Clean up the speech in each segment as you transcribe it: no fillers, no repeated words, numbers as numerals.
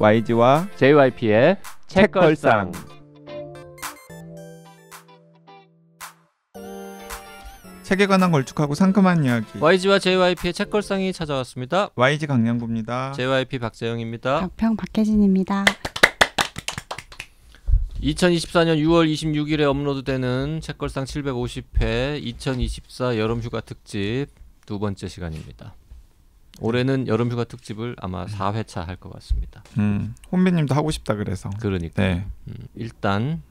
YG와 JYP의 책걸상. 책에 관한 걸쭉하고 상큼한 이야기. YG와 JYP의 책걸상이 찾아왔습니다. YG 강량구입니다. JYP 박재영입니다. 박평 박혜진입니다. 2024년 6월 26일에 업로드되는 책걸상 750회 2024 여름휴가 특집 두 번째 시간입니다. 올해는 여름휴가 특집을 아마 4회차 할 것 같습니다. 혼비님도 하고 싶다 그래서. 그러니까 네. 일단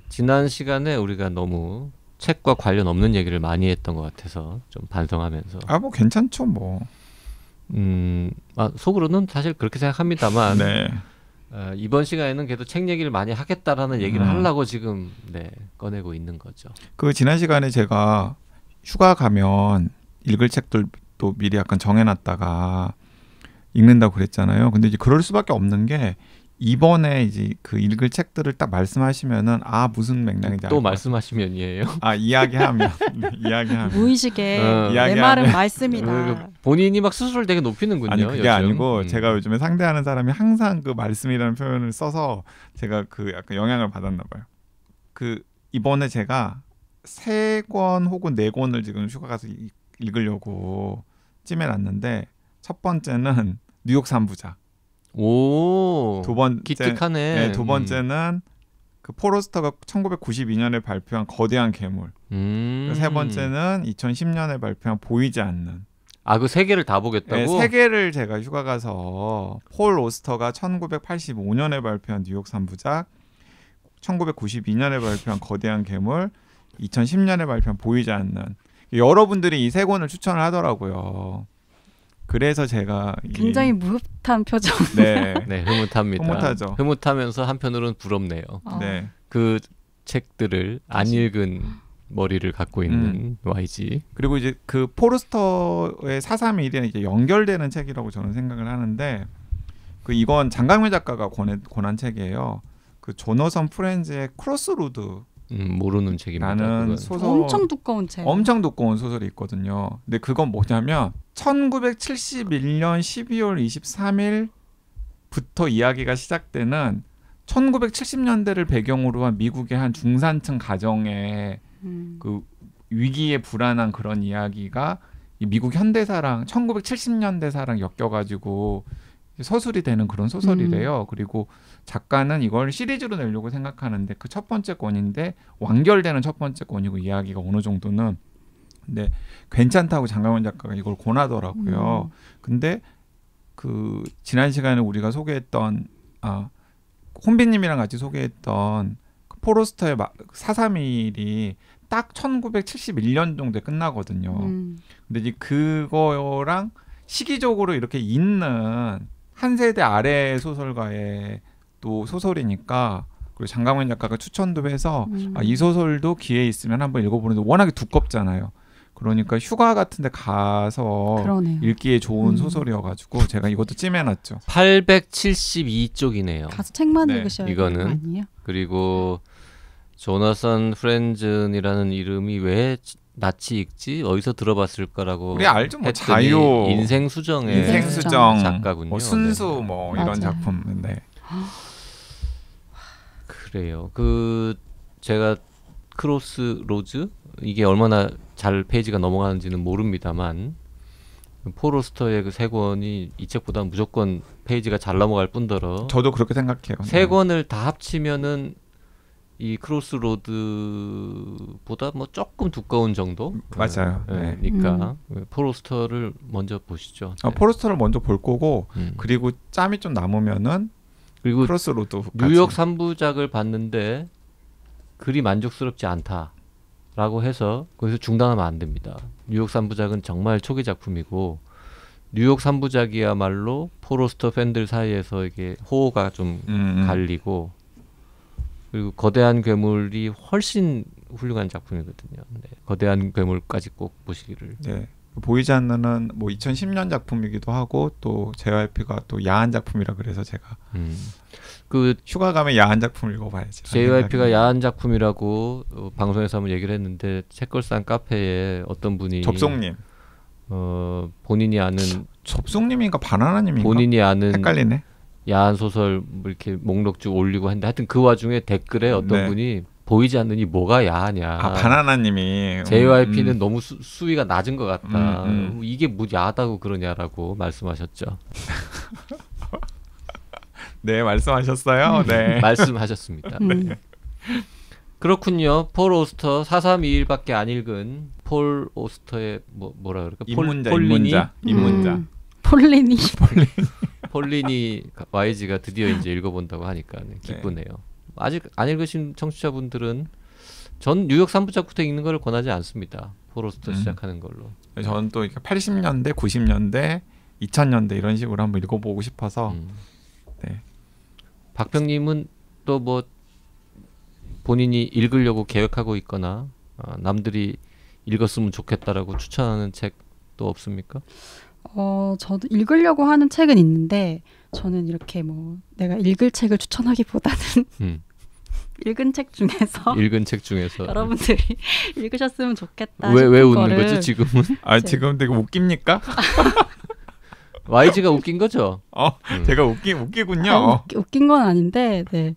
지난 시간에 우리가 너무 책과 관련 없는 얘기를 많이 했던 것 같아서 좀 반성하면서 뭐 괜찮죠 뭐. 속으로는 사실 그렇게 생각합니다만 네. 이번 시간에는 그래도 책 얘기를 많이 하겠다라는 얘기를 하려고 지금 꺼내고 있는 거죠. 그 지난 시간에 제가 휴가 가면 읽을 책들도 미리 약간 정해놨다가 읽는다고 그랬잖아요. 근데 이제 그럴 수밖에 없는 게 이번에 이제 그 읽을 책들을 딱 말씀하시면은 무슨 맥락인지 또 말씀하시면이에요. 이야기하면 이야기하면 무의식에 내 이야기하면. 말은 말씀이다. 본인이 막 스스로를 되게 높이는군요. 아니 그게 요즘. 아니고 제가 요즘에 상대하는 사람이 항상 그 말씀이라는 표현을 써서 제가 그 약간 영향을 받았나 봐요. 그 이번에 제가 3권 혹은 4권을 지금 휴가 가서 읽으려고 찜해놨는데 첫 번째는 뉴욕 3부작. 오, 두 번째, 기특하네. 네, 두 번째는 그 포로스터가 1992년에 발표한 거대한 괴물. 세 번째는 2010년에 발표한 보이지 않는. 그 3개를 다 보겠다고? 네, 3개를 제가 휴가 가서 폴 오스터가 1985년에 발표한 뉴욕 3부작, 1992년에 발표한 거대한 괴물, 2010년에 발표한 보이지 않는. 여러분들이 이 3권을 추천을 하더라고요. 그래서 제가 굉장히 무흡한 표정. 네, 흐뭇합니다. 흐뭇하죠. 흐뭇하면서 한편으로는 부럽네요. 네, 그 책들을 안 읽은 머리를 갖고 있는 YG. 그리고 이제 그 포르스터의 431이랑 이제 연결되는 책이라고 저는 생각을 하는데 이건 장강민 작가가 권한 책이에요. 그 조너선 프렌즈의 크로스로드. 모르는 책입니다. 라는 소설, 엄청 두꺼운 책. 엄청 두꺼운 소설이 있거든요. 근데 그건 뭐냐면 1971년 12월 23일부터 이야기가 시작되는 1970년대를 배경으로 한 미국의 한 중산층 가정의 그 위기에 불안한 그런 이야기가 이 미국 현대사랑 1970년대사랑 엮여가지고 서술이 되는 그런 소설이래요. 그리고 작가는 이걸 시리즈로 내려고 생각하는데 그 첫 번째 권인데 완결되는 첫 번째 권이고 이야기가 어느 정도는 근데 괜찮다고 장강원 작가가 이걸 권하더라고요. 근데 그 지난 시간에 우리가 소개했던 혼비님이랑 같이 소개했던 그 포로스터의 431이 딱 1971년 정도에 끝나거든요. 근데 이제 그거랑 시기적으로 이렇게 있는 한 세대 아래 소설가의 또 소설이니까 그리고 장강원 작가가 추천도 해서 이 소설도 기회 있으면 한번 읽어보는데 워낙에 두껍잖아요. 그러니까 휴가 같은 데 가서 그러네요. 읽기에 좋은 소설이어가지고 제가 이것도 찜해놨죠. 872쪽이네요. 가서 책만 네, 읽으셔야 이거는. 되는 거 아니에요? 그리고 조나선 프렌즌이라는 이름이 왜 낯이 익지? 어디서 들어봤을까라고 우리 알죠? 뭐 했더니 자유, 인생수정의 인생수정, 작가군요. 순수 이런 맞아요. 작품. 네. 그래요. 제가 크로스로즈 이게 얼마나 잘 페이지가 넘어가는지는 모릅니다만 포로스터의 그 3권이 이 책보다 무조건 페이지가 잘 넘어갈 뿐더러 저도 그렇게 생각해요. 3권을 다 합치면은 이 크로스로드보다 뭐 조금 두꺼운 정도? 맞아요. 네. 그러니까 포로스터를 먼저 보시죠. 네. 포로스터를 먼저 볼 거고 그리고 짬이 좀 남으면은 그리고 크로스로드 뉴욕 3부작을 봤는데 글이 만족스럽지 않다라고 해서 거기서 중단하면 안 됩니다. 뉴욕 3부작은 정말 초기 작품이고 뉴욕 3부작이야말로 포로스터 팬들 사이에서 이게 호호가 좀 갈리고 그리고 거대한 괴물이 훨씬 훌륭한 작품이거든요. 네. 거대한 괴물까지 꼭 보시기를. 네. 보이지 않는 뭐 2010년 작품이기도 하고 또 JYP가 또 야한 작품이라 그래서 제가 그 휴가 가면 야한 작품 읽어봐야지. JYP가 야한 작품이라고 방송에서 한번 얘기를 했는데 책걸상 카페에 어떤 분이 접속님 본인이 아는 접속님인가 바나나님인가 본인이 아는 헷갈리네. 야한 소설 뭐 이렇게 목록 쭉 올리고 했는데 하여튼 그 와중에 댓글에 어떤 네. 분이 보이지 않느니 뭐가 야하냐. 아 바나나님이 JYP는 너무 수위가 낮은 것 같다. 음. 이게 뭐 야하다고 그러냐라고 말씀하셨죠. 네 말씀하셨어요. 네. 말씀하셨습니다. 네. 그렇군요. 폴 오스터 4321밖에 안 읽은 폴 오스터의 뭐라 그럴까? 입문자. 폴리니. 폴리니 YG가 드디어 이제 읽어본다고 하니까 기쁘네요. 아직 안 읽으신 청취자분들은 전 뉴욕 3부작부터 읽는 걸 권하지 않습니다. 폴 오스터 시작하는 걸로. 저는 또 80년대, 90년대, 2000년대 이런 식으로 한번 읽어보고 싶어서. 네. 박평님은 또 뭐 본인이 읽으려고 계획하고 있거나 남들이 읽었으면 좋겠다라고 추천하는 책 또 없습니까? 저도 읽으려고 하는 책은 있는데 저는 이렇게 뭐 내가 읽을 책을 추천하기보다는 읽은 책 중에서 여러분들이 읽으셨으면 좋겠다 왜 싶은 웃는 거를 거지 지금은? 지금 되게 웃깁니까? YG가 웃긴 거죠? 제가 웃기군요. 웃긴 건 아닌데 네.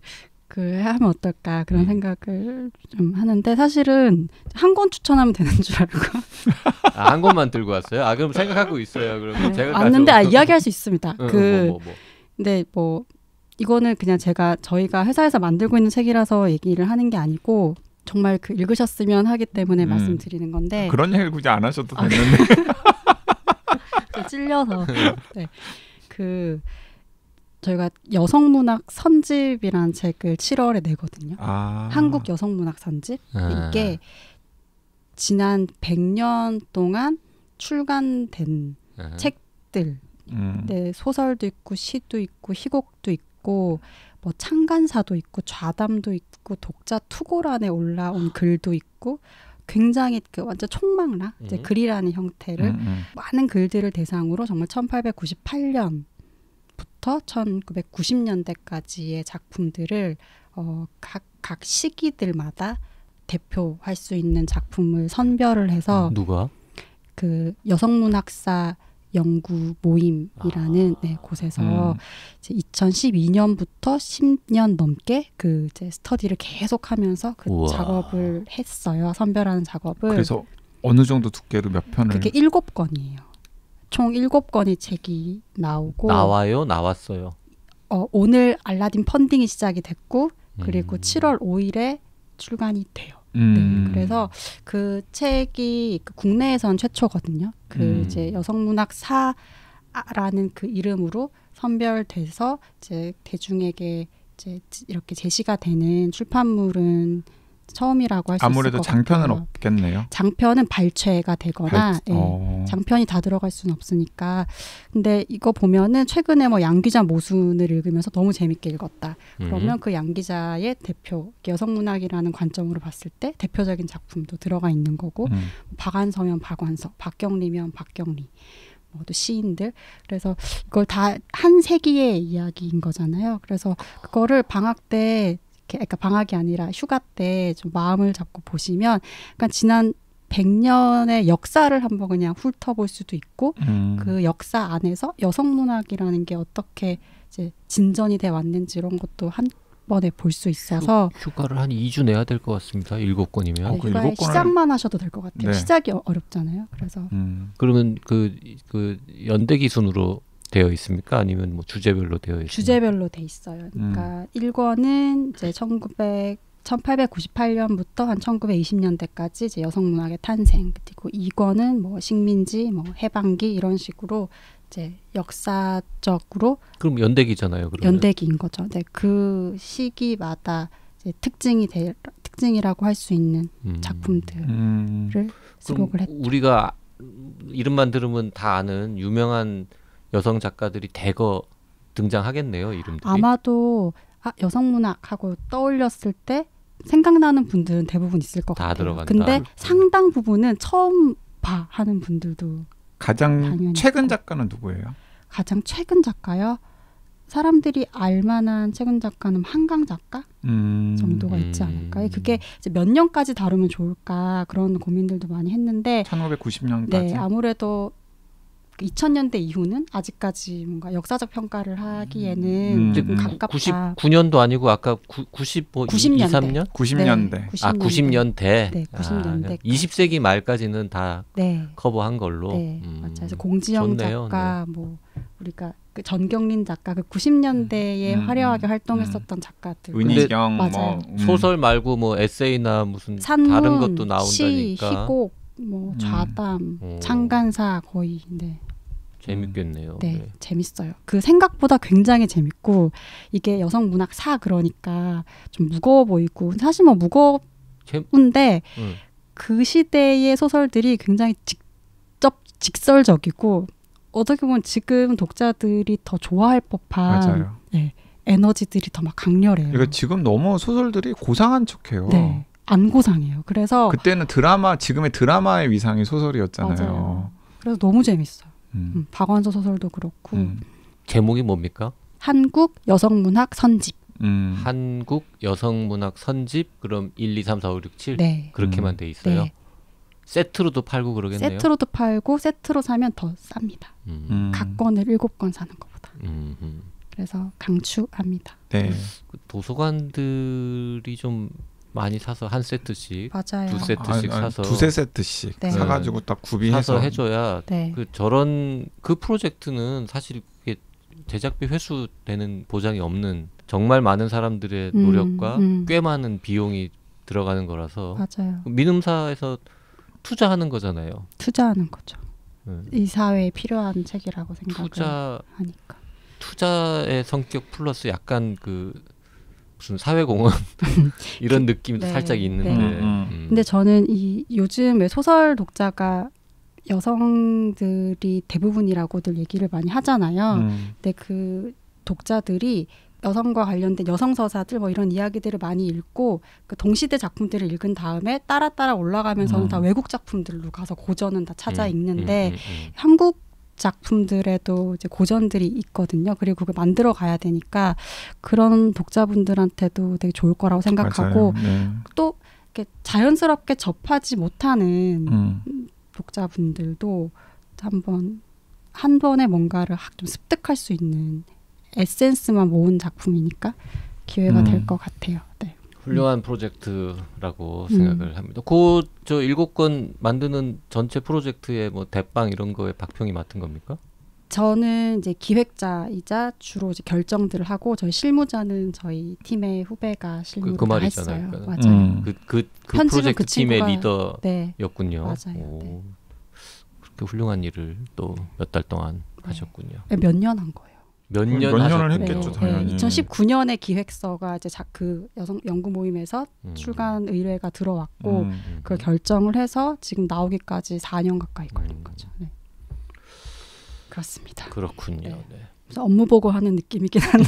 하면 어떨까 그런 생각을 좀 하는데 사실은 한 권 추천하면 되는 줄 알고 한 권만 들고 왔어요? 그럼 생각하고 있어요. 그러면 제가 왔는데 이야기할 수 있습니다. 뭐. 근데 뭐 이거는 그냥 저희가 회사에서 만들고 있는 책이라서 얘기를 하는 게 아니고 정말 읽으셨으면 하기 때문에 말씀드리는 건데 그런 얘기를 굳이 안 하셔도 되는데 좀 찔려서 네. 저희가 여성문학 선집이라는 책을 7월에 내거든요. 한국 여성문학 선집. 이게 지난 100년 동안 출간된 책들. 네, 소설도 있고 시도 있고 희곡도 있고 뭐 창간사도 있고 좌담도 있고 독자 투고란에 올라온 글도 있고 굉장히 완전 총망라 이제 글이라는 형태를 많은 글들을 대상으로 정말 1898년 부터 1990년대까지의 작품들을 각 시기들마다 대표할 수 있는 작품을 선별을 해서 누가? 여성문학사 연구 모임이라는 곳에서 이제 2012년부터 10년 넘게 이제 스터디를 계속하면서 작업을 했어요. 선별하는 작업을. 그래서 어느 정도 두께로 몇 편을? 그게 7권이에요. 총 7권의 책이 나와요? 나왔어요? 오늘 알라딘 펀딩이 시작이 됐고 그리고 7월 5일에 출간이 돼요. 네, 그래서 그 책이 국내에선 최초거든요. 이제 여성문학사라는 그 이름으로 선별돼서 이제 대중에게 이제 이렇게 제시가 되는 출판물은 처음이라고 할 수 있을 것 같아요. 아무래도 장편은 없겠네요. 장편은 발췌가 되거나 장편이 다 들어갈 수는 없으니까. 근데 이거 보면은 최근에 뭐 양 기자 모순을 읽으면서 너무 재밌게 읽었다. 그러면 그 양 기자의 대표 여성문학이라는 관점으로 봤을 때 대표적인 작품도 들어가 있는 거고 박완서면 박완서, 박경리면 박경리. 또 시인들. 그래서 이걸 다 한 세기의 이야기인 거잖아요. 그래서 그거를 방학 때 그러니까 방학이 아니라 휴가 때 좀 마음을 잡고 보시면 그러니까 지난 100년의 역사를 한번 그냥 훑어볼 수도 있고 그 역사 안에서 여성문학이라는 게 어떻게 이제 진전이 돼 왔는지 이런 것도 한 번에 볼 수 있어서 휴가를 한 2주 내야 될 것 같습니다. 7권이면. 휴가에 시작만 하셔도 될 것 같아요. 네. 시작이 어렵잖아요. 그래서 그러면 그 연대 기준으로 되어 있습니까? 아니면 뭐 주제별로 되어 있습니까? 주제별로 돼 있어요. 그러니까 1권은 이제 1898년부터 한 1920년대까지 이제 여성문학의 탄생. 그리고 2권은 뭐 식민지, 뭐 해방기 이런 식으로 이제 역사적으로 그럼 연대기잖아요. 그러면. 연대기인 거죠. 네, 그 시기마다 이제 특징이라고 할 수 있는 작품들을 수록을 했죠. 우리가 이름만 들으면 다 아는 유명한 여성 작가들이 대거 등장하겠네요. 이름들이. 아마도 여성문학하고 떠올렸을 때 생각나는 분들은 대부분 있을 것 다 같아요. 들어간다. 근데 상당 부분은 처음 하는 분들도 가장 최근 작가는 누구예요? 가장 최근 작가요? 사람들이 알만한 최근 작가는 한강 작가 정도가 있지 않을까요? 그게 이제 몇 년까지 다루면 좋을까 그런 고민들도 많이 했는데 1990년까지. 네, 아무래도 그 2000년대 이후는 아직까지 뭔가 역사적 평가를 하기에는 조금 가깝다. 99년도 아니고 아까 90년대. 90년대. 90년대. 네, 90년대. 네, 90년대. 20세기 말까지는 다 네. 커버한 걸로. 네, 맞아요. 그래서 공지영 좋네요. 작가, 뭐 우리가 그 전경린 작가, 그 90년대에 화려하게 활동했었던 작가들. 은희경, 맞아요. 소설 말고 뭐 에세이나 무슨 산문, 다른 것도 나온다니까. 시, 희곡, 뭐 좌담, 창간사 거의. 네. 재밌겠네요. 네, 재밌어요. 그 생각보다 굉장히 재밌고 이게 여성 문학사 그러니까 좀 무거워 보이고 사실 뭐 무거운데 그 시대의 소설들이 굉장히 직설적이고 어떻게 보면 지금 독자들이 더 좋아할 법한 맞아요. 네, 에너지들이 더 막 강렬해요. 이거 지금 너무 소설들이 고상한 척해요. 네, 안 고상해요. 그래서 그때는 지금의 드라마의 위상이 소설이었잖아요. 맞아요. 그래서 너무 재밌어요. 박완서 소설도 그렇고. 제목이 뭡니까? 한국 여성문학 선집. 한국 여성문학 선집. 그럼 1, 2, 3, 4, 5, 6, 7 네. 그렇게만 돼 있어요. 네. 세트로도 팔고 그러겠네요. 세트로도 팔고 세트로 사면 더 쌉니다. 각 권을 7권 사는 것보다. 그래서 강추합니다. 네. 도서관들이 좀 많이 사서 한 세트씩, 맞아요. 두 세트씩 사서 두세 세트씩 네. 사가지고 딱 구비해서 사서 해줘야 네. 그 프로젝트는 사실 그게 제작비 회수되는 보장이 없는 정말 많은 사람들의 노력과 꽤 많은 비용이 들어가는 거라서 맞아요. 민음사에서 투자하는 거잖아요. 투자하는 거죠. 이 사회에 필요한 책이라고 생각을 하니까. 투자의 성격 플러스 약간 그 무슨 사회공헌 이런 느낌도 네, 살짝 있는데. 네. 근데 저는 이 요즘 왜 소설 독자가 여성들이 대부분이라고들 얘기를 많이 하잖아요. 근데 그 독자들이 여성과 관련된 여성 서사들 뭐 이런 이야기들을 많이 읽고 그 동시대 작품들을 읽은 다음에 따라 올라가면서는 다 외국 작품들로 가서 고전은 다 찾아 읽는데 한국 작품들에도 이제 고전들이 있거든요. 그리고 그걸 만들어 가야 되니까 그런 독자분들한테도 되게 좋을 거라고 생각하고 네. 또 이렇게 자연스럽게 접하지 못하는 독자분들도 한 번에 뭔가를 좀 습득할 수 있는 에센스만 모은 작품이니까 기회가 될 것 같아요. 네. 훌륭한 프로젝트라고 생각을 합니다. 저 7권 만드는 전체 프로젝트의 뭐 대빵 이런 거에 박평이 맡은 겁니까? 저는 이제 기획자이자 주로 이제 결정들을 하고 저희 실무자는 저희 팀의 후배가 실무를 그 다 말이잖아요. 했어요. 그러니까. 맞아요. 그 편집은 프로젝트 팀의 네. 리더였군요. 맞아요. 네. 그렇게 훌륭한 일을 또 몇 달 동안 하셨군요. 몇 년 한 거예요. 몇 년을 했겠죠, 당연히. 2019년에 기획서가 이제 그 여성 연구 모임에서 출간 의뢰가 들어왔고 그걸 결정을 해서 지금 나오기까지 4년 가까이 걸린 거죠. 네. 그렇습니다. 그렇군요. 네. 네. 그래서 업무 보고 하는 느낌이긴 한데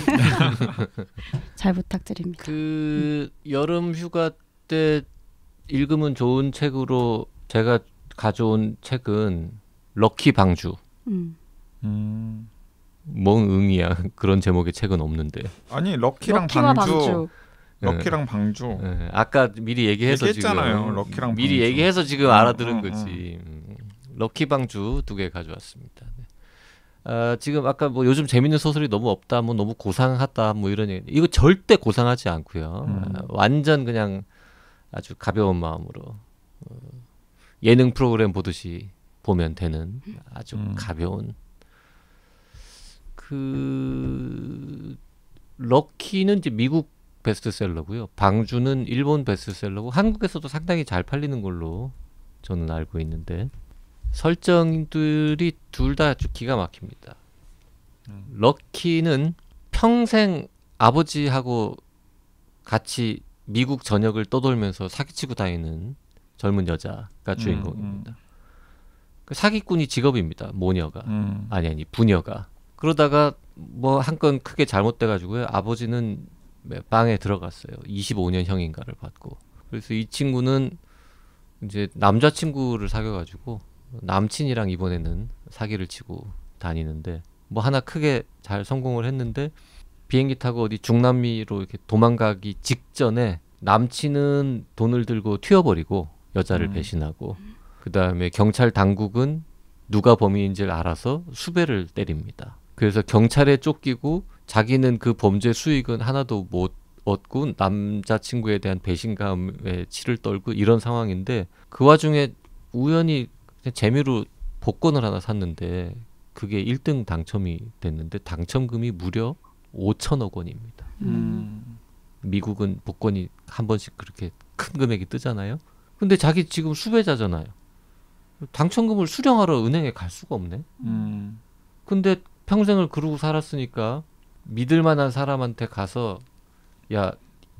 잘 부탁드립니다. 그 여름 휴가 때 읽으면 좋은 책으로 제가 가져온 책은 럭키 방주. 뭔 응이야. 그런 제목의 책은 없는데. 아니 럭키랑 방주. 럭키랑 방주. 네. 아까 미리 얘기해서 얘기했잖아요. 지금 럭키랑 미리 방주. 얘기해서 지금 알아들은 거지. 럭키 방주 2개 가져왔습니다. 네. 지금 아까 뭐 요즘 재밌는 소설이 너무 없다, 뭐 너무 고상하다, 뭐 이런 얘기. 이거 절대 고상하지 않고요. 완전 그냥 아주 가벼운 마음으로 예능 프로그램 보듯이 보면 되는 아주 가벼운. 그 럭키는 이제 미국 베스트셀러고요. 방주는 일본 베스트셀러고 한국에서도 상당히 잘 팔리는 걸로 저는 알고 있는데 설정들이 둘 다 아주 기가 막힙니다. 럭키는 평생 아버지하고 같이 미국 전역을 떠돌면서 사기치고 다니는 젊은 여자가 주인공입니다. 그 사기꾼이 직업입니다. 모녀가. 아니 부녀가. 그러다가 뭐 한 건 크게 잘못돼가지고요. 아버지는 방에 들어갔어요. 25년형인가를 받고. 그래서 이 친구는 이제 남자친구를 사귀어가지고 남친이랑 이번에는 사기를 치고 다니는데 뭐 하나 크게 잘 성공을 했는데 비행기 타고 어디 중남미로 이렇게 도망가기 직전에 남친은 돈을 들고 튀어버리고 여자를 배신하고 그 다음에 경찰 당국은 누가 범인인지를 알아서 수배를 때립니다. 그래서 경찰에 쫓기고 자기는 그 범죄 수익은 하나도 못 얻고 남자친구에 대한 배신감에 치를 떨고 이런 상황인데 그 와중에 우연히 그냥 재미로 복권을 하나 샀는데 그게 1등 당첨이 됐는데 당첨금이 무려 5천억 원입니다. 미국은 복권이 한 번씩 그렇게 큰 금액이 뜨잖아요. 근데 자기 지금 수배자잖아요. 당첨금을 수령하러 은행에 갈 수가 없네. 근데 평생을 그러고 살았으니까 믿을 만한 사람한테 가서 야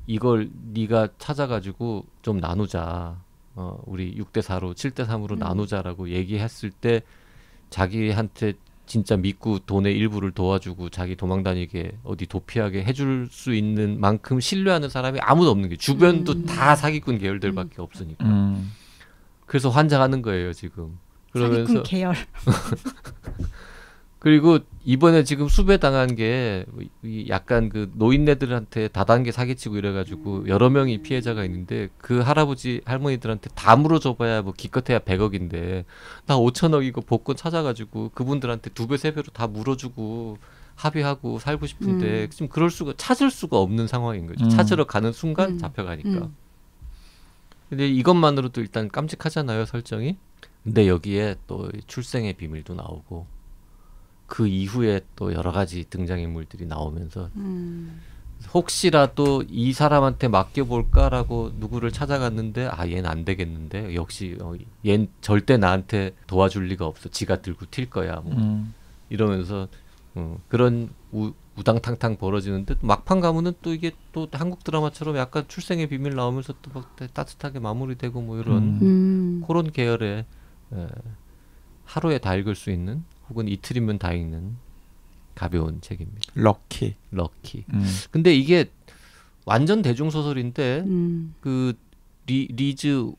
이걸 네가 찾아가지고 좀 나누자. 우리 6대4로 7대3으로 나누자라고 얘기했을 때 자기한테 진짜 믿고 돈의 일부를 도와주고 자기 도망다니게 어디 도피하게 해줄 수 있는 만큼 신뢰하는 사람이 아무도 없는 게 주변도 다 사기꾼 계열들밖에 없으니까. 그래서 환장하는 거예요 지금. 그러면서 사기꾼 계열. 그리고 이번에 지금 수배당한 게 약간 그 노인네들한테 다단계 사기치고 이래가지고 여러 명이 피해자가 있는데 그 할아버지 할머니들한테 다 물어줘봐야 뭐 기껏해야 100억인데 나 5천억 이거 복권 찾아가지고 그분들한테 2배 3배로 다 물어주고 합의하고 살고 싶은데 지금 그럴 수가 찾을 수가 없는 상황인 거죠. 찾으러 가는 순간 잡혀가니까. 근데 이것만으로도 일단 깜찍하잖아요 설정이. 근데 여기에 또 출생의 비밀도 나오고 그 이후에 또 여러 가지 등장인물들이 나오면서 혹시라도 이 사람한테 맡겨볼까라고 누구를 찾아갔는데 아 얘는 안 되겠는데 역시 얘는 절대 나한테 도와줄 리가 없어 지가 들고 튈 거야 뭐 이러면서 그런 우당탕탕 벌어지는데 막판 가면은 또 이게 또 한국 드라마처럼 약간 출생의 비밀 나오면서 또 막 따뜻하게 마무리되고 뭐 이런 그런 계열의 하루에 다 읽을 수 있는 혹은 이틀이면 다 읽는 가벼운 책입니다. 럭키. 근데 이게 완전 대중소설인데 그 리즈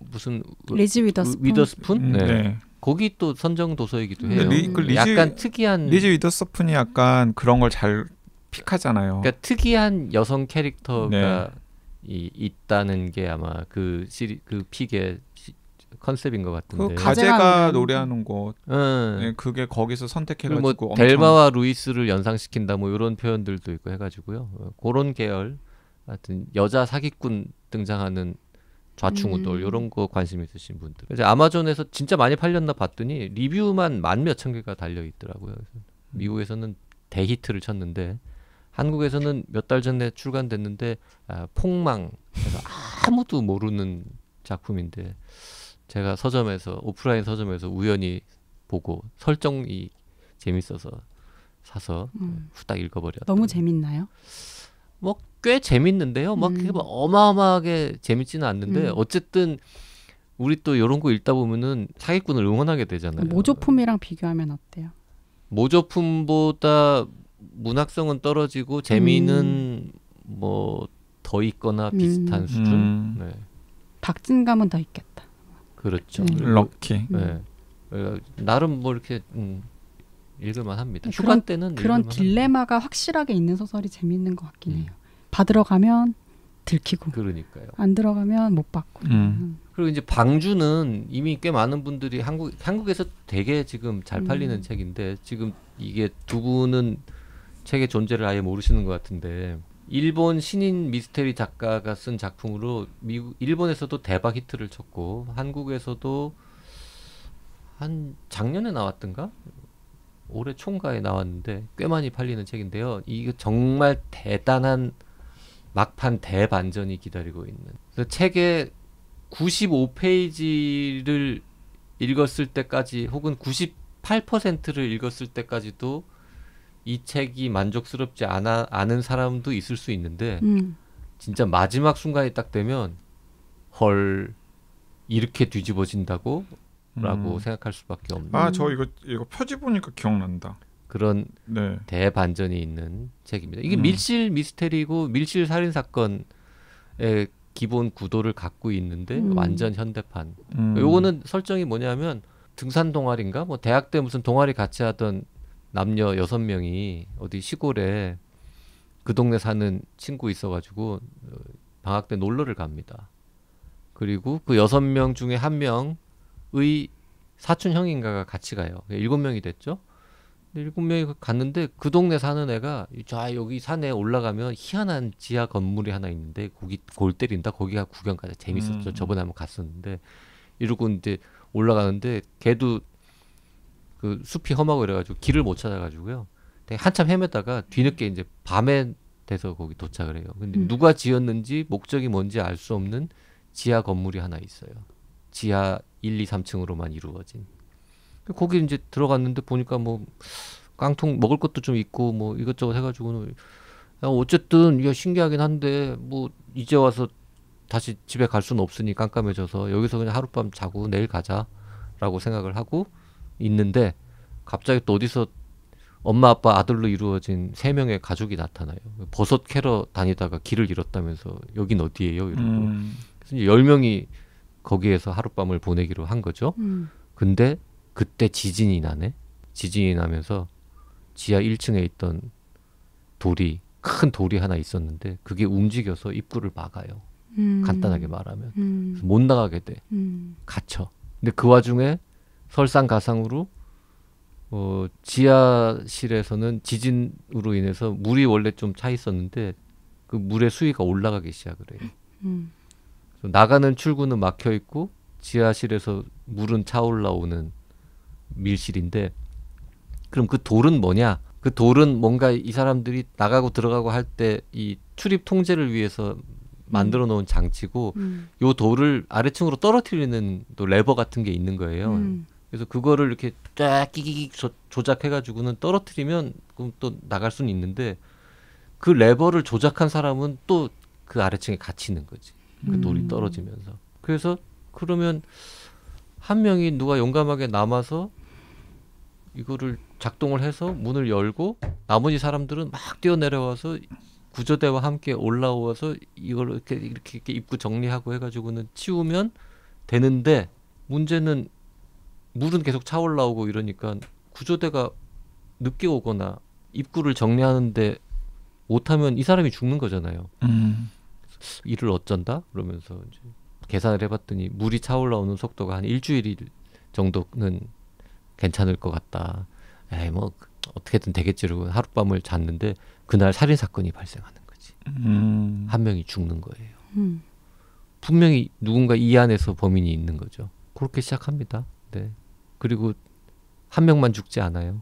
위더스푼? 네. 거기 또 선정 도서이기도 해요. 약간 특이한 리즈 위더스푼이 약간 그런 걸 잘 픽하잖아요. 그러니까 특이한 여성 캐릭터가 있다는 게 아마 그 픽의 컨셉인 것 같은데. 그 가제가 노래하는 곳, 그게 거기서 선택해가지고 뭐 델마와 루이스를 연상시킨다 뭐 이런 표현들도 있고 해가지고요. 그런 계열, 하여튼 여자 사기꾼 등장하는 좌충우돌 이런 거 관심 있으신 분들. 그래서 아마존에서 진짜 많이 팔렸나 봤더니 리뷰만 10,000몇 개가 달려 있더라고요. 그래서 미국에서는 대히트를 쳤는데 한국에서는 몇 달 전에 출간됐는데 폭망. 그래서 아무도 모르는 작품인데. 제가 서점에서 오프라인 서점에서 우연히 보고 설정이 재밌어서 사서 후딱 읽어버렸어요. 너무 재밌나요? 뭐 꽤 재밌는데요. 막 어마어마하게 재밌지는 않는데 어쨌든 우리 또 이런 거 읽다 보면은 사기꾼을 응원하게 되잖아요. 모조품이랑 비교하면 어때요? 모조품보다 문학성은 떨어지고 재미는 뭐 더 있거나 비슷한 수준. 네. 박진감은 더 있겠다. 그렇죠. 럭키. 네. 나름 뭐 이렇게 읽을만 합니다. 휴가 때는 그런 딜레마가 확실하게 있는 소설이 재밌는 것 같긴 해요. 받으러 가면 들키고 그러니까요. 안 들어가면 못 받고. 그리고 이제 방주는 이미 꽤 많은 분들이 한국에서 되게 지금 잘 팔리는 책인데 지금 이게 두 분은 책의 존재를 아예 모르시는 것 같은데 일본 신인 미스테리 작가가 쓴 작품으로 일본에서도 대박 히트를 쳤고 한국에서도 한 작년에 나왔던가? 올해 총가에 나왔는데 꽤 많이 팔리는 책인데요. 이게 정말 대단한 막판 대반전이 기다리고 있는. 그래서 책의 95페이지를 읽었을 때까지 혹은 98%를 읽었을 때까지도 이 책이 만족스럽지 않은 사람도 있을 수 있는데 진짜 마지막 순간이 딱 되면 헐 이렇게 뒤집어진다고? 라고 생각할 수밖에 없는. 저 이거 표지 보니까 기억난다. 그런 대반전이 있는 책입니다. 이게 밀실 미스테리고 밀실 살인 사건의 기본 구도를 갖고 있는데 완전 현대판. 요거는 설정이 뭐냐면 등산 동아리인가 뭐 대학 때 무슨 동아리 같이 하던 남녀 6명이 어디 시골에 그 동네 사는 친구 있어가지고 방학 때 놀러를 갑니다. 그리고 그 6명 중에 한 명의 사촌 형인가가 같이 가요. 7명이 됐죠. 7명이 갔는데 그 동네 사는 애가 자 여기 산에 올라가면 희한한 지하 건물이 하나 있는데 거기 골 때린다. 거기가 구경 가자. 재밌었죠. 저번에 한번 갔었는데 이러고 이제 올라가는데 걔도 그 숲이 험하고 이래가지고 길을 못 찾아가지고요. 되게 한참 헤매다가 뒤늦게 이제 밤에 돼서 거기 도착을 해요. 근데 누가 지었는지 목적이 뭔지 알 수 없는 지하 건물이 하나 있어요. 지하 1, 2, 3층으로만 이루어진. 거기 이제 들어갔는데 보니까 뭐 깡통 먹을 것도 좀 있고 뭐 이것저것 해가지고는 어쨌든 이게 신기하긴 한데 뭐 이제 와서 다시 집에 갈 수는 없으니 깜깜해져서 여기서 그냥 하룻밤 자고 내일 가자라고 생각을 하고 있는데 갑자기 또 어디서 엄마 아빠 아들로 이루어진 3명의 가족이 나타나요. 버섯 캐러 다니다가 길을 잃었다면서 여긴 어디예요? 이러고 그래서 이제 10명이 거기에서 하룻밤을 보내기로 한 거죠. 근데 그때 지진이 나네. 지진이 나면서 지하 1층에 있던 돌이 큰 돌이 하나 있었는데 그게 움직여서 입구를 막아요. 간단하게 말하면 그래서 못 나가게 돼. 갇혀. 근데 그 와중에 설상가상으로 지하실에서는 지진으로 인해서 물이 원래 좀 차 있었는데 그 물의 수위가 올라가기 시작을 해요. 그래서 나가는 출구는 막혀 있고 지하실에서 물은 차올라오는 밀실인데 그럼 그 돌은 뭐냐? 그 돌은 뭔가 이 사람들이 나가고 들어가고 할 때 이 출입 통제를 위해서 만들어 놓은 장치고 요 돌을 아래층으로 떨어뜨리는 또 레버 같은 게 있는 거예요. 그래서 그거를 이렇게 쫙 끼기기 조작해가지고는 떨어뜨리면 그럼 또 나갈 수는 있는데 그 레버를 조작한 사람은 또 그 아래층에 갇히는 거지. 그 돌이 떨어지면서. 그래서 그러면 한 명이 누가 용감하게 남아서 이거를 작동을 해서 문을 열고 나머지 사람들은 막 뛰어내려와서 구조대와 함께 올라와서 이걸 이렇게 입구 정리하고 해가지고는 치우면 되는데 문제는 물은 계속 차올라오고 이러니까 구조대가 늦게 오거나 입구를 정리하는데 못하면 이 사람이 죽는 거잖아요. 이를 어쩐다? 그러면서 이제 계산을 해봤더니 물이 차올라오는 속도가 한 일주일 정도는 괜찮을 것 같다. 에이 뭐 어떻게든 되겠지 이러고 하룻밤을 잤는데 그날 살인 사건이 발생하는 거지. 한 명이 죽는 거예요. 분명히 누군가 이 안에서 범인이 있는 거죠. 그렇게 시작합니다. 네. 그리고 한 명만 죽지 않아요.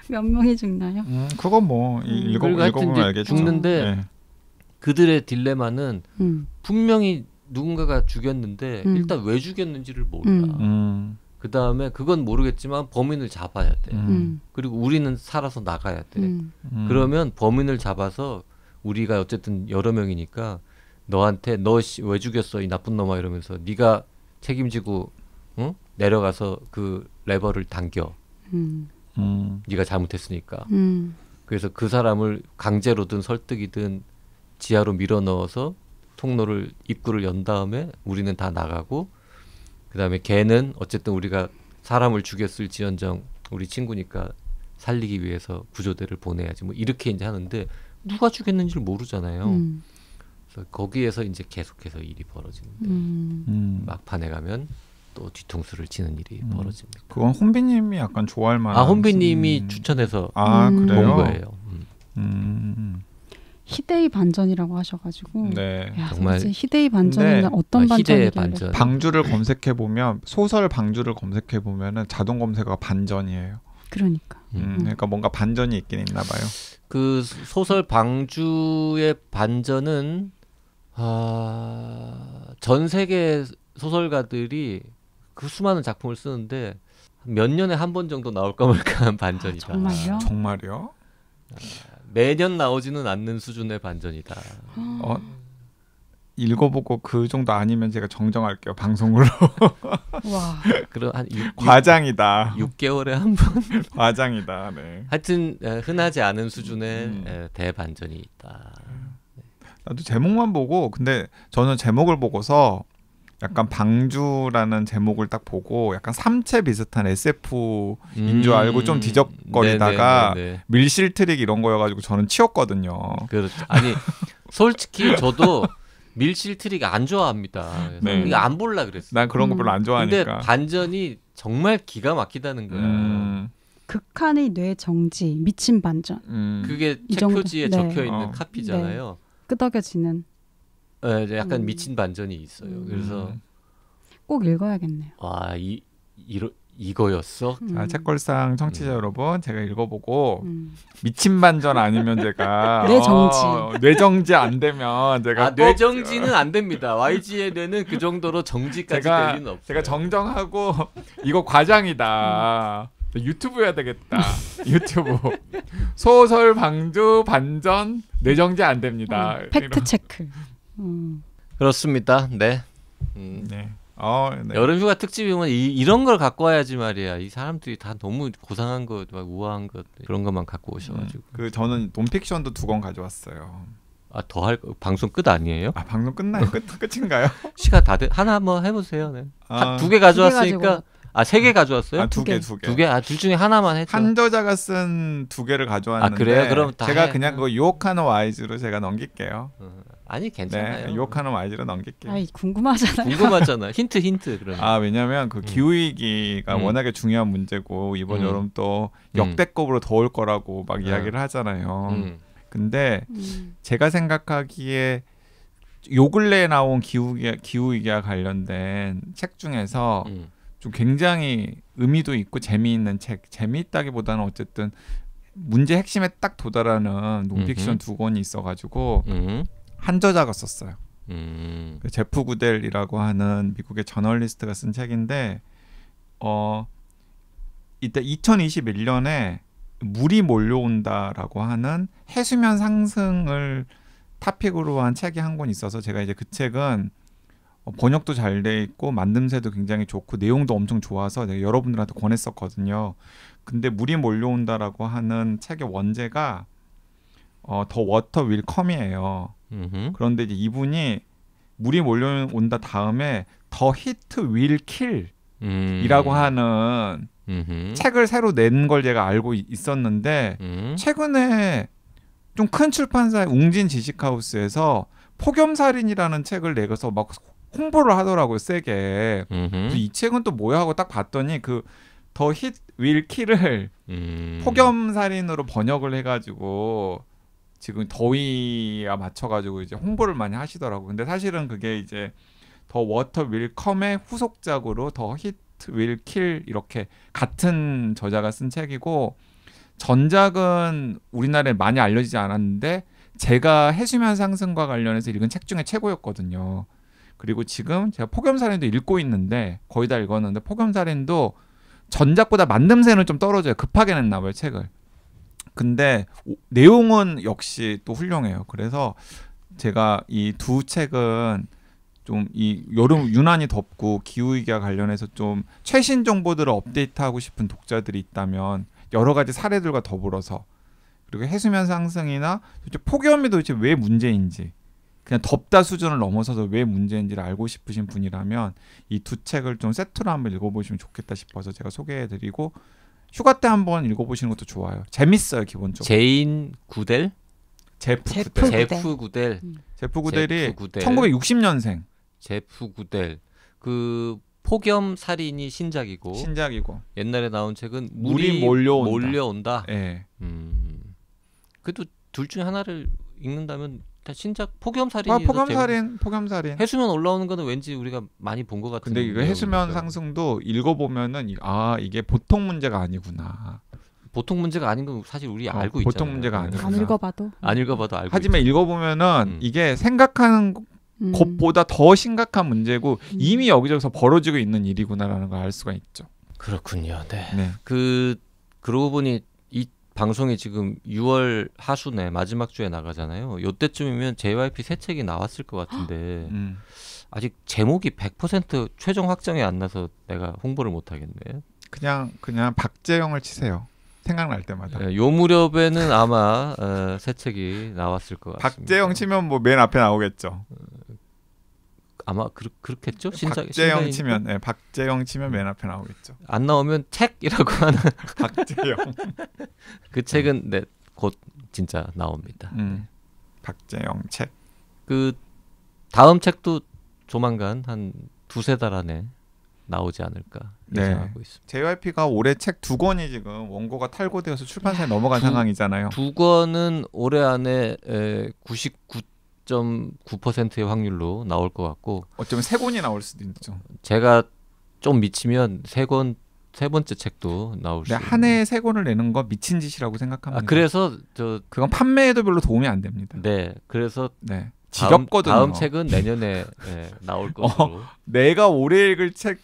몇 명이 죽나요? 그건 뭐 읽어보면 알겠죠. 죽는데 네. 그들의 딜레마는 분명히 누군가가 죽였는데 일단 왜 죽였는지를 몰라. 그 다음에 그건 모르겠지만 범인을 잡아야 돼. 그리고 우리는 살아서 나가야 돼. 그러면 범인을 잡아서 우리가 어쨌든 여러 명이니까 너한테 너 왜 죽였어 이 나쁜 놈아 이러면서 네가 책임지고 응? 내려가서 그 레버를 당겨. 네가 잘못했으니까. 그래서 그 사람을 강제로든 설득이든 지하로 밀어 넣어서 통로를 입구를 연 다음에 우리는 다 나가고 그 다음에 걔는 어쨌든 우리가 사람을 죽였을지언정 우리 친구니까 살리기 위해서 구조대를 보내야지 뭐 이렇게 이제 하는데 누가 죽였는지를 모르잖아요. 그래서 거기에서 이제 계속해서 일이 벌어지는데 막판에 가면 또 뒤통수를 치는 일이 벌어집니다. 그건 혼비님이 약간 좋아할 만한. 혼비님이 추천해서 그래요? 본 거예요. 희대의 반전이라고 하셔가지고 네. 야, 정말 희대의 반전은 어떤 희대의 반전이길래 반전. 방주를 검색해 보면 소설 방주를 검색해 보면은 자동 검색어가 반전이에요. 그러니까. 그러니까 뭔가 반전이 있긴 있나 봐요. 그 소설 방주의 반전은 전 세계 소설가들이 그 수많은 작품을 쓰는데 몇 년에 한 번 정도 나올까 말까한 반전이다. 정말요? 정말요? 매년 나오지는 않는 수준의 반전이다. 읽어보고 그 정도 아니면 제가 정정할게요. 방송으로. 와. 그럼 한 과장이다. 6개월에 한 번. 과장이다. 네. 하여튼 흔하지 않은 수준의 대반전이 있다. 나도 제목만 보고 근데 저는 제목을 보고서 약간 방주라는 제목을 딱 보고 약간 삼체 비슷한 SF인 줄 알고 좀 뒤적거리다가 밀실 트릭 이런 거여가지고 저는 치웠거든요. 그렇죠. 아니 솔직히 저도 밀실트리가 안 좋아합니다. 그래서 네. 이거 안 볼라 그랬어. 난 그런 거 별로 안 근데 좋아하니까. 반전이 정말 기가 막히다는 거야. 극한의 뇌 정지, 미친 반전. 그게 이 책 정도? 표지에 네. 적혀 있는 카피잖아요. 끄덕여지는. 네, 이제 약간 미친 반전이 있어요. 그래서 꼭 읽어야겠네요. 와, 이거였어? 자, 책걸상 청취자 여러분, 제가 읽어보고 음. 미친 반전 아니면 제가 뇌정지. 뇌정지 안 되면 제가 꼭 뇌정지는 안 됩니다. YG의 뇌는 그 정도로 정지까지 될 리는 없어요. 제가 정정하고 이거 과장이다. 유튜브 해야 되겠다. 유튜브 소설 방주 반전 뇌정지 안 됩니다. 팩트 체크. 그렇습니다. 네. 네. 네. 여름휴가 특집이면 이런 걸 갖고 와야지 말이야. 이 사람들이 다 너무 고상한 것, 막 우아한 것 그런 것만 갖고 오셔가지고. 그 저는 논픽션도 2권 가져왔어요. 아, 더 할 방송 끝 아니에요? 아, 방송 끝나요? 끝인가요? 시간 다 하나 한번 해보세요. 네. 아, 2개 가져왔으니까. 아, 3개 가져왔어요? 아, 2개. 2개? 아, 둘 중에 하나만 했죠. 한 저자가 쓴 2개를 가져왔는데. 아, 그래요? 그럼 다 제가 해. 그냥 그거 유혹하는 와이즈로 제가 넘길게요. 아니, 괜찮아요. 네, 유혹하는 와이즈로 넘길게요. 아이, 궁금하잖아요. 궁금하잖아. 힌트 그러면. 아, 왜냐면 그 기후위기가 워낙에 중요한 문제고 이번 여름 또 역대급으로 더울 거라고 막 이야기를 하잖아요. 근데 제가 생각하기에 요 근래에 나온 기후위기와 관련된 책 중에서 좀 굉장히 의미도 있고 재미있는 책, 재미있다기보다는 어쨌든 문제 핵심에 딱 도달하는 논픽션 2권이 있어가지고 한 저자가 썼어요. 제프 구델이라고 하는 미국의 저널리스트가 쓴 책인데 이때 2021년에 물이 몰려온다라고 하는 해수면 상승을 타픽으로 한 책이 한 권 있어서 제가 이제 그 책은 번역도 잘 돼 있고 만듦새도 굉장히 좋고 내용도 엄청 좋아서 내가 여러분들한테 권했었거든요. 근데 물이 몰려온다라고 하는 책의 원제가 더 워터 윌 컴이에요. 그런데 이제 이분이 물이 몰려온다 다음에 더 히트 윌 킬이라고 하는 책을 새로 낸 걸 제가 알고 있었는데 최근에 좀 큰 출판사의 웅진 지식하우스에서 폭염살인이라는 책을 내서 막 홍보를 하더라고요, 세게. 이 책은 또 뭐야 하고 딱 봤더니 그 더 히트 윌 킬을 폭염살인으로 번역을 해가지고 지금 더위에 맞춰가지고 이제 홍보를 많이 하시더라고. 근데 사실은 그게 이제 더 워터 윌 컴의 후속작으로 더 히트 윌 킬 이렇게 같은 저자가 쓴 책이고 전작은 우리나라에 많이 알려지지 않았는데 제가 해수면 상승과 관련해서 읽은 책 중에 최고였거든요. 그리고 지금 제가 폭염살인도 읽고 있는데 거의 다 읽었는데 폭염살인도 전작보다 만듦새는 좀 떨어져요. 급하게 냈나 봐요, 책을. 근데 내용은 역시 또 훌륭해요. 그래서 제가 이 두 책은 좀 이 여름 유난히 덥고 기후위기와 관련해서 좀 최신 정보들을 업데이트하고 싶은 독자들이 있다면 여러 가지 사례들과 더불어서 그리고 해수면 상승이나 폭염이 도대체 왜 문제인지 그냥 덥다 수준을 넘어서서 왜 문제인지를 알고 싶으신 분이라면 이 두 책을 좀 세트로 한번 읽어보시면 좋겠다 싶어서 제가 소개해드리고 휴가 때 한번 읽어보시는 것도 좋아요. 재밌어요, 기본적으로. 제인 구델? 제프 구델. 제프 구델이 1960년생. 제프 구델. 그 폭염 살인이 신작이고 옛날에 나온 책은 물이 몰려온다. 네. 그래도 둘 중에 하나를 읽는다면 신작 폭염살인이 폭염살인 해수면 올라오는 거는 왠지 우리가 많이 본 것 같은데. 근데 이거 해수면 상승도 읽어보면은 이게 보통 문제가 아니구나. 보통 문제가 아닌 건 사실 우리 알고 있잖아요. 보통 문제가 아니구나. 안 읽어봐도 알고. 하지만 읽어보면은 이게 생각하는 것보다 더 심각한 문제고 이미 여기저기서 벌어지고 있는 일이구나라는 걸 알 수가 있죠. 그렇군요. 네. 네. 그러고 보니 이 방송이 지금 6월 하순에 마지막 주에 나가잖아요. 요때쯤이면 JYP 새 책이 나왔을 것 같은데 아직 제목이 100% 최종 확정이 안 나서 내가 홍보를 못 하겠네. 그냥 박재영을 치세요. 생각날 때마다. 네, 요 무렵에는 아마 새 책이 나왔을 것 같습니다. 박재영 치면 뭐 맨 앞에 나오겠죠. 아마 그렇겠죠. 박재영 치면 맨 앞에 나오겠죠. 안 나오면 책이라고 하는 박재영. 그 책은 곧 진짜 나옵니다. 박재영 책. 그 다음 책도 조만간 한 2-3달 안에 나오지 않을까 예상하고 있습니다. JYP가 올해 책 2권이 지금 원고가 탈고되어서 출판사에 넘어간 상황이잖아요. 2권은 올해 안에 99.9%의 확률로 나올 것 같고 어쩌면 3권이 나올 수도 있죠. 제가 좀 미치면 3권 세 번째 책도 나올 수. 한 해에 3권을 내는 거 미친 짓이라고 생각합니다. 그래서 그건 판매에도 별로 도움이 안 됩니다. 네, 그래서 지겹거든요. 다음 책은 내년에 나올 것으로. 내가 올해 읽을 책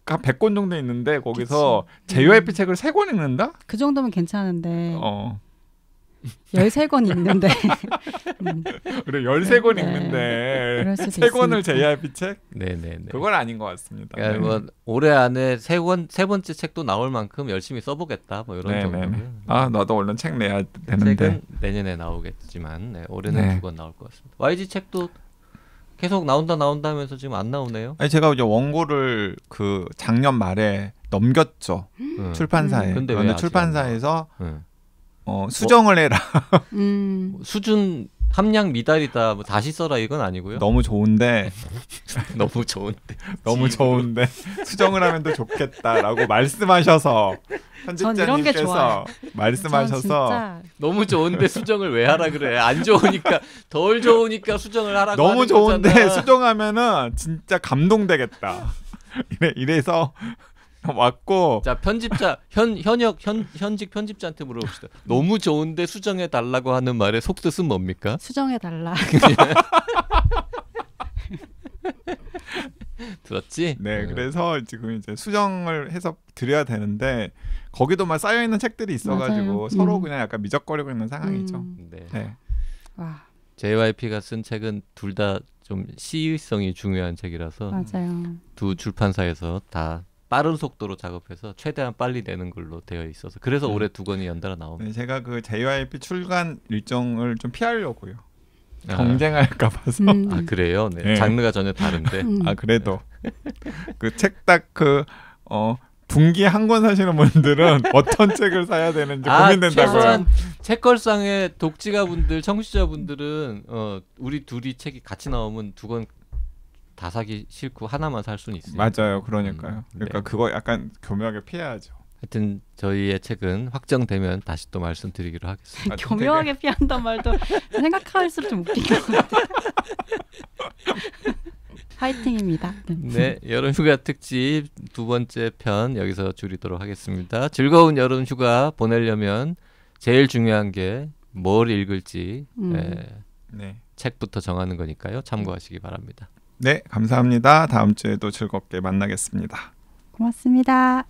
한 100권 정도 있는데 거기서 JYP 책을 3권 읽는다? 그 정도면 괜찮은데 13권 읽는데 그래 13권 읽는데 3권을 JYP 책? 네네네. 그건 아닌 것 같습니다. 그러니까 뭐 올해 안에 세 번째 책도 나올 만큼 열심히 써보겠다 뭐 이런 정도고요. 나도 얼른 책 내야 되는데. 책은 내년에 나오겠지만 올해는 2권 나올 것 같습니다. YG 책도 계속 나온다 하면서 지금 안 나오네요. 아니 제가 이제 원고를 그 작년 말에 넘겼죠. 출판사에. 근데 왜 출판사에서 수정을 해라. 수준 함량 미달이다. 뭐 다시 써라 이건 아니고요. 너무 좋은데 너무 좋은데 수정을 하면 더 좋겠다라고 말씀하셔서 편집자님께서 말씀하셔서 너무 좋은데 수정을 왜 하라 그래? 안 좋으니까 덜 좋으니까 수정을 하라고 너무 하는 좋은데 거잖아. 수정하면은 진짜 감동되겠다. 이래서 왔고 자 편집자 현직 편집자한테 물어봅시다. 너무 좋은데 수정해 달라고 하는 말의 속뜻은 뭡니까? 수정해 달라. 들었지? 네, 그래서 지금 이제 수정을 해서 드려야 되는데 거기도 막 쌓여 있는 책들이 있어가지고 서로 그냥 약간 미적거리고 있는 상황이죠. 네. 와. JYP가 쓴 책은 둘 다 좀 시의성이 중요한 책이라서 맞아요. 두 출판사에서 다 빠른 속도로 작업해서 최대한 빨리 내는 걸로 되어 있어서 그래서 올해 2권이 연달아 나옵니다. 네, 제가 그 JYP 출간 일정을 좀 피하려고요. 경쟁할까 봐서. 그래요? 네. 장르가 전혀 다른데. 그래도 그 책 딱 분기에 한 권 사시는 분들은 어떤 책을 사야 되는지 고민된다고요. 책걸상의 독지가분들, 청취자분들은 우리 둘이 책이 같이 나오면 2권 다 사기 싫고 하나만 살 수는 있어요. 맞아요. 그러니까요. 그러니까 그거 약간 교묘하게 피해야죠. 하여튼 저희의 책은 확정되면 다시 또 말씀드리기로 하겠습니다. 교묘하게 피한단 말도 생각할수록 좀 웃긴 것 같아요. 파이팅입니다. 네, 여름휴가 특집 2번째 편 여기서 줄이도록 하겠습니다. 즐거운 여름휴가 보내려면 제일 중요한 게 뭘 읽을지 책부터 정하는 거니까요. 참고하시기 바랍니다. 네, 감사합니다. 다음 주에도 즐겁게 만나겠습니다. 고맙습니다.